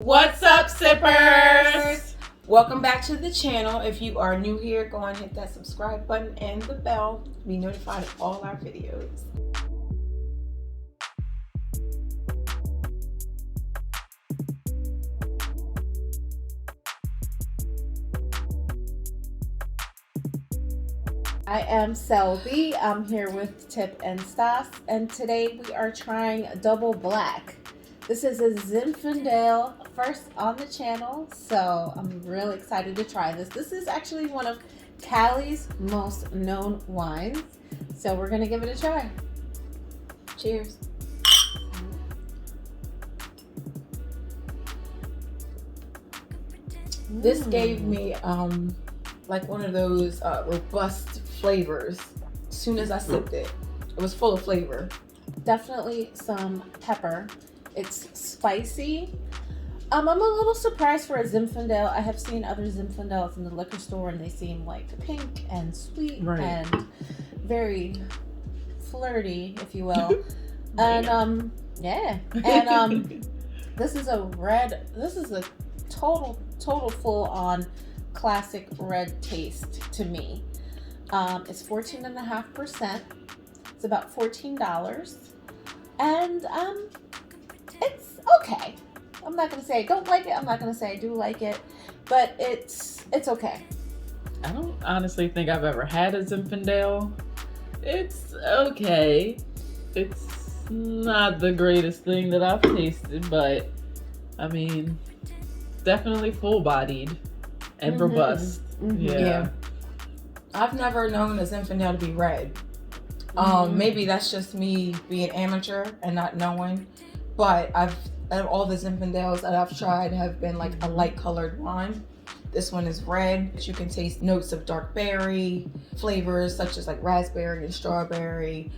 What's up, sippers? Welcome back to the channel. If you are new here, go and hit that subscribe button and the bell to be notified of all our videos. I am Sel.B. I'm here with Sipp and Stahce, and today we are trying Double Black. This is a Zinfandel, first on the channel, so I'm really excited to try this. This is actually one of Cali's most known wines, so we're gonna give it a try. Cheers. This gave me like one of those robust flavors. As soon as I sipped it, it was full of flavor. Definitely some pepper. It's spicy. I'm a little surprised for a Zinfandel. I have seen other Zinfandels in the liquor store and they seem like pink and sweet and very flirty, if you will. And yeah. And this is a red, this is a total full on classic red taste to me. It's 14.5%. It's about $14. And it's okay. I'm not gonna say I don't like it. I'm not gonna say I do like it, but it's okay. I don't honestly think I've ever had a Zinfandel. It's okay. It's not the greatest thing that I've tasted, but I mean, definitely full-bodied and robust. Yeah. I've never known a Zinfandel to be red. Maybe that's just me being amateur and not knowing. But all the Zinfandels that I've tried have been like a light colored wine. This one is red. You can taste notes of dark berry, flavors such as like raspberry and strawberry,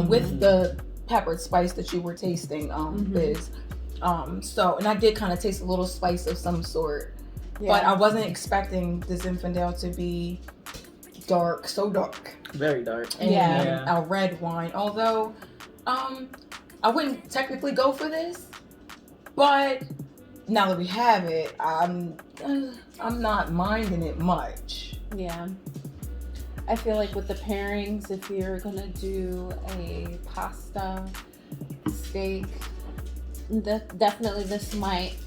with the peppered spice that you were tasting, Liz. And I did kind of taste a little spice of some sort, but I wasn't expecting the Zinfandel to be dark, so dark. Very dark. And a red wine. Although, I wouldn't technically go for this, but now that we have it, I'm not minding it much. Yeah. I feel like with the pairings, if you're gonna do a pasta, steak, definitely this might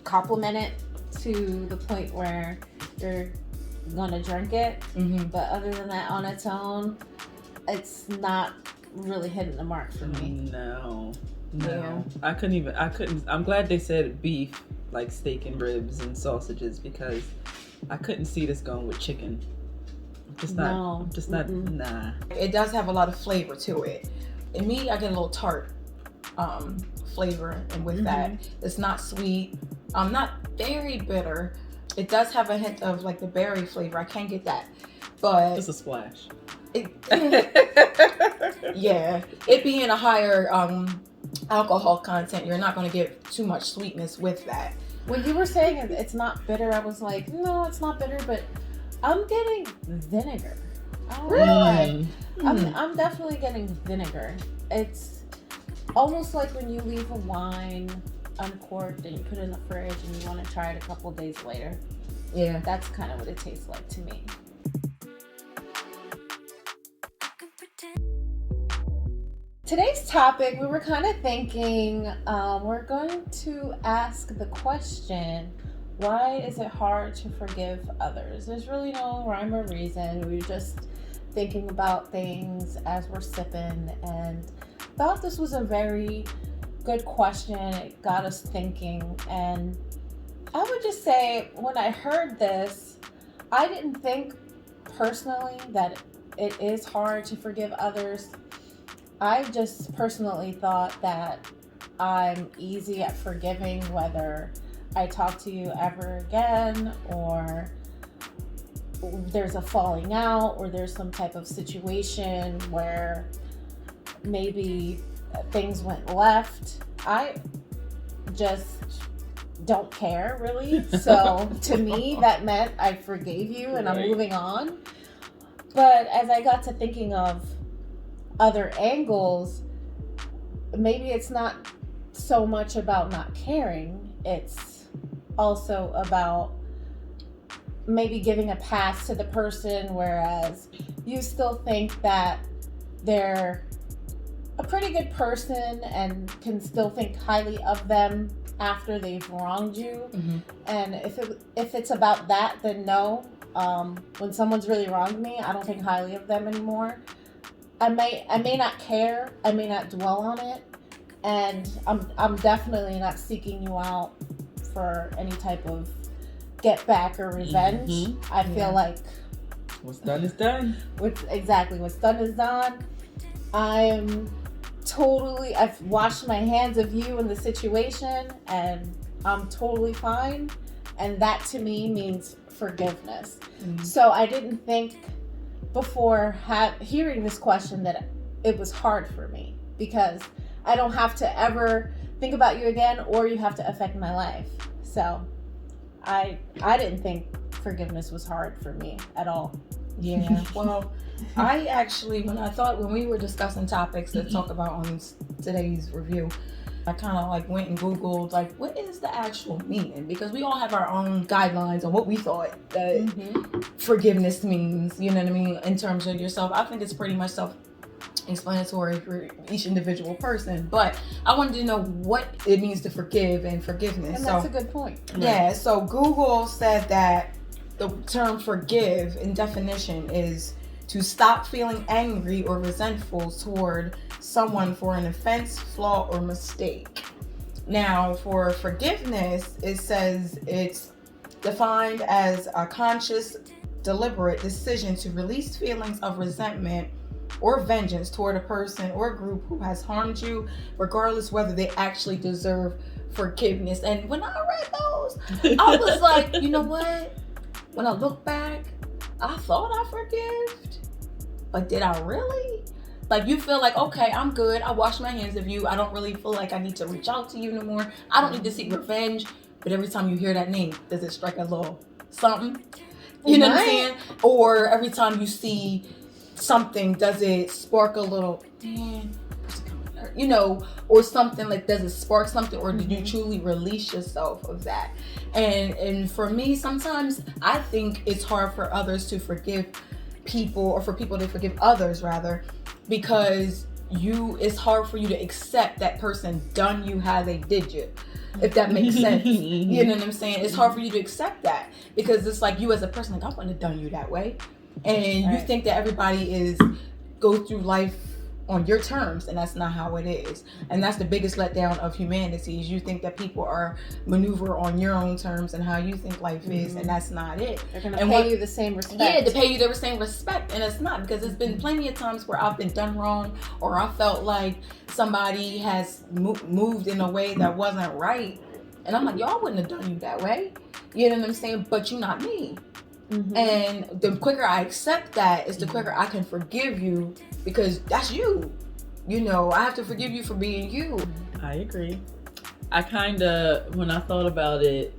complement it to the point where you're gonna drink it. But other than that, on its own, it's not really hitting the mark for me. No. I couldn't. I'm glad they said beef, like steak and ribs and sausages, because I couldn't see this going with chicken. Nah. It does have a lot of flavor to it. In me, I get a little tart flavor, and with that, it's not sweet. Not very bitter. It does have a hint of like the berry flavor. I can't get that, but just a splash. Yeah, it being a higher alcohol content, you're not going to get too much sweetness with that. When you were saying it's not bitter, I was like, no, it's not bitter, but I'm getting vinegar. Really? I'm definitely getting vinegar. It's almost like when you leave a wine uncorked and you put it in the fridge and you want to try it a couple days later. Yeah, that's kind of what it tastes like to me. Today's topic, we were kind of thinking, we're going to ask the question, why is it hard to forgive others? There's really no rhyme or reason. We were just thinking about things as we're sipping and thought this was a very good question. It got us thinking, and I would just say when I heard this, I didn't think personally that it is hard to forgive others. I just personally thought that I'm easy at forgiving whether I talk to you ever again, or there's a falling out, or there's some type of situation where maybe things went left. I just don't care really. So to me, that meant I forgave you and I'm moving on. But as I got to thinking of other angles, maybe it's not so much about not caring. It's also about maybe giving a pass to the person, whereas you still think that they're a pretty good person and can still think highly of them after they've wronged you. Mm-hmm. And if it's about that, then no. When someone's really wronged me, I don't think highly of them anymore. I may not care, I may not dwell on it, and I'm definitely not seeking you out for any type of get back or revenge. Mm-hmm. I feel like what's done is done. what's done is done. I've washed my hands of you in the situation, and I'm totally fine. And that to me means forgiveness. Mm-hmm. So I didn't think before hearing this question that it was hard for me, because I don't have to ever think about you again, or you have to affect my life. So I didn't think forgiveness was hard for me at all. Yeah, well, I actually, when we were discussing topics to talk about on today's review, I kind of like went and Googled like, what is the actual meaning? Because we all have our own guidelines on what we thought that forgiveness means, you know what I mean, in terms of yourself. I think it's pretty much self-explanatory for each individual person, but I wanted to know what it means to forgive and forgiveness. And that's a good point. Yeah, so Google said that the term forgive in definition is to stop feeling angry or resentful toward someone for an offense, flaw, or mistake. Now, for forgiveness, it says it's defined as a conscious, deliberate decision to release feelings of resentment or vengeance toward a person or group who has harmed you, regardless whether they actually deserve forgiveness. And when I read those, I was like, you know what? When I look back, I thought I forgived, but did I really? Like, you feel like, okay, I'm good. I wash my hands of you. I don't really feel like I need to reach out to you no more. I don't need to seek revenge. But every time you hear that name, does it strike a little something? You know what I'm saying? Or every time you see something, does it spark a little, man, you know, or something like, does it spark something, or did you truly release yourself of that? And for me, sometimes I think it's hard for others to forgive people, or for people to forgive others rather, because it's hard for you to accept that person done you how they did you, if that makes sense. You know what I'm saying? It's hard for you to accept that, because it's like, you as a person, like, I wouldn't have done you that way. And you think that everybody goes through life on your terms, and that's not how it is. And that's the biggest letdown of humanity, is you think that people are maneuver on your own terms and how you think life is, and that's not it. They're gonna pay you the same respect. Yeah, to pay you the same respect, and it's not, because there's been plenty of times where I've been done wrong, or I felt like somebody has moved in a way that wasn't right, and I'm like, y'all wouldn't have done you that way. You know what I'm saying? But you're not me. And the quicker I accept that, is the quicker I can forgive you, because that's you. You know, I have to forgive you for being you. I agree. I kind of, when I thought about it,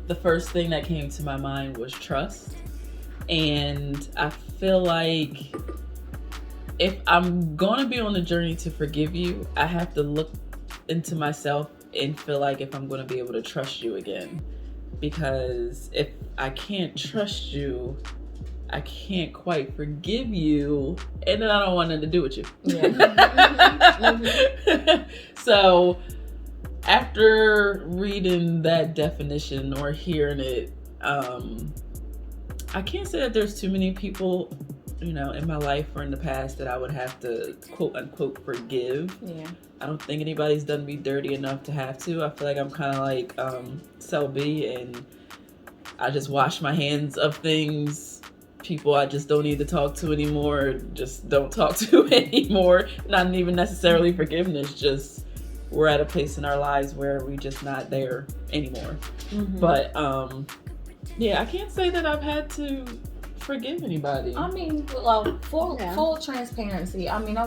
the first thing that came to my mind was trust. And I feel like if I'm going to be on the journey to forgive you, I have to look into myself and feel like if I'm going to be able to trust you again. Because if I can't trust you, I can't quite forgive you, and then I don't want nothing to do with you. Yeah. So after reading that definition or hearing it, I can't say that there's too many people, you know, in my life or in the past that I would have to quote unquote forgive. Yeah. I don't think anybody's done me dirty enough to have to. I feel like I'm kind of like Sel.B, and I just wash my hands of things. People I just don't need to talk to anymore, just don't talk to anymore. Not even necessarily forgiveness, just we're at a place in our lives where we're just not there anymore. But yeah, I can't say that I've had to forgive anybody. I mean, well, full transparency. I mean,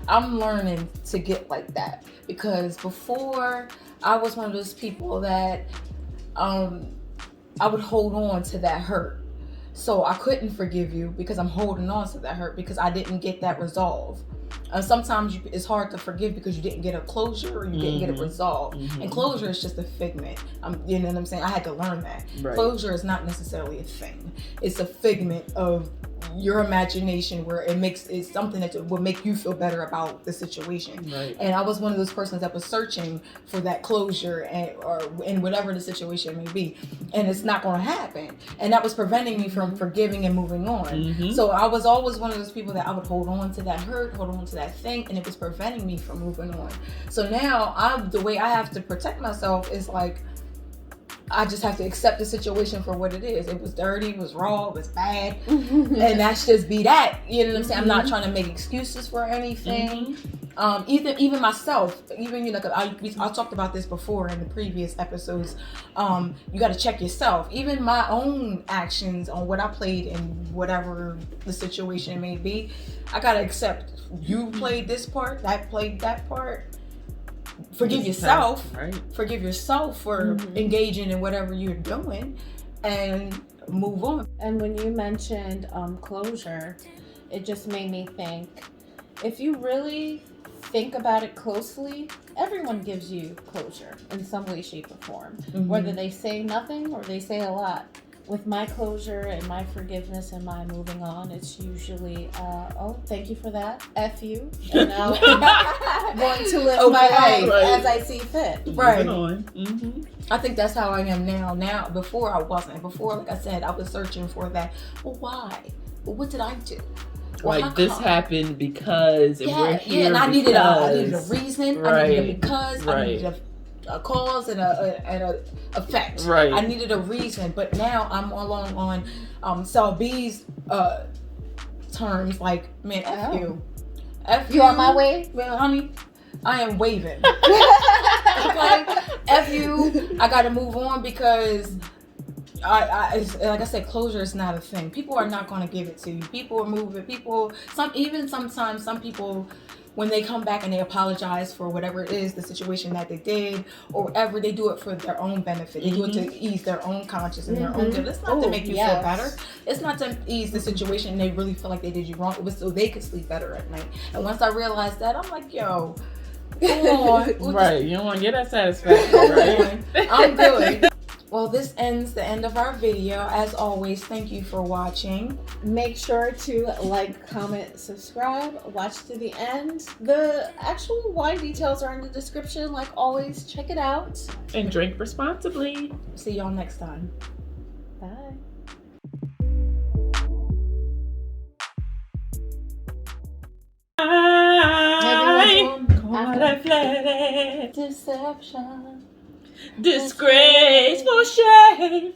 I'm learning to get like that, because before I was one of those people that I would hold on to that hurt. So I couldn't forgive you because I'm holding on to that hurt because I didn't get that resolve. Sometimes it's hard to forgive because you didn't get a closure or you didn't get it resolved. And closure is just a figment. You know what I'm saying? I had to learn that. Right. Closure is not necessarily a thing. It's a figment of your imagination where it's something that will make you feel better about the situation. Right. And I was one of those persons that was searching for that closure or in whatever the situation may be. And it's not going to happen. And that was preventing me from forgiving and moving on. So I was always one of those people that I would hold on to that hurt, hold on to that thing, and it was preventing me from moving on. So now the way I have to protect myself is like, I just have to accept the situation for what it is. It was dirty, it was raw, it was bad, and that's just be that. You know what I'm saying? I'm not trying to make excuses for anything. Even myself, even I talked about this before in the previous episodes. You got to check yourself. Even my own actions on what I played in whatever the situation may be, I gotta accept. You played this part, that played that part. Forgive yourself. Right. Forgive yourself for engaging in whatever you're doing, and move on. And when you mentioned closure, it just made me think, if you really think about it closely, everyone gives you closure in some way, shape, or form. Whether they say nothing or they say a lot. With my closure and my forgiveness and my moving on, it's usually, oh, thank you for that. F you. And now I'm going to live my life as I see fit. Right. I I think that's how I am now. Now, before I wasn't. Before, like I said, I was searching for that. Well, why? Well, what did I do? Well, like this happened because and we're here and I needed a reason. Right. I needed a because. Right. I needed a cause and a effect. Right. I needed a reason, but now I'm along on Sel.B's terms. Like, man, F you. F You on my way? Well, honey, I am waving. Okay? F you. I gotta move on because like I said, closure is not a thing. People are not going to give it to you. People are moving. Sometimes some people, when they come back and they apologize for whatever it is, the situation that they did or whatever, they do it for their own benefit. They do it to ease their own conscience and their own good. It's not to make you feel better. It's not to ease the situation and they really feel like they did you wrong. It was so they could sleep better at night. And once I realized that, I'm like, yo, come on. Right. You don't want to get that satisfaction, right? I'm good. Well, this ends the end of our video. As always, thank you for watching. Make sure to like, comment, subscribe, watch to the end. The actual wine details are in the description. Like always, check it out. And drink responsibly. See y'all next time. Bye. Deception. Disgraceful shame.